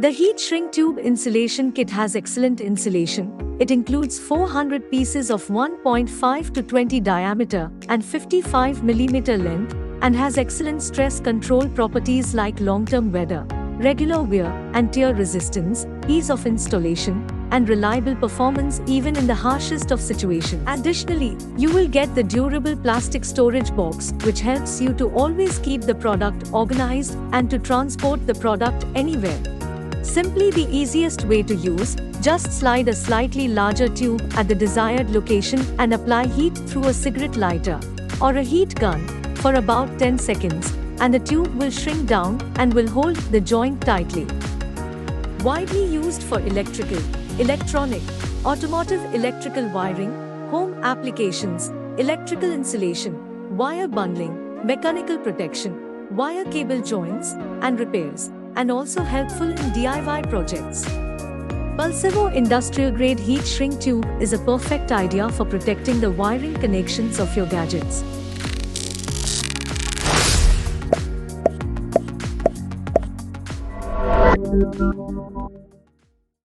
The heat shrink tube insulation kit has excellent insulation. It includes 400 pieces of 1.5 to 20 diameter and 55 mm length and has excellent stress control properties like long-term weather, regular wear and tear resistance, ease of installation, and reliable performance even in the harshest of situations. Additionally, you will get the durable plastic storage box, which helps you to always keep the product organized and to transport the product anywhere. Simply the easiest way to use, just slide a slightly larger tube at the desired location and apply heat through a cigarette lighter or a heat gun for about 10 seconds, and the tube will shrink down and will hold the joint tightly. Widely used for electrical, electronic, automotive electrical wiring, home applications, electrical insulation, wire bundling, mechanical protection, wire cable joints and repairs, and also helpful in DIY projects. PulsEvo industrial grade heat shrink tube is a perfect idea for protecting the wiring connections of your gadgets.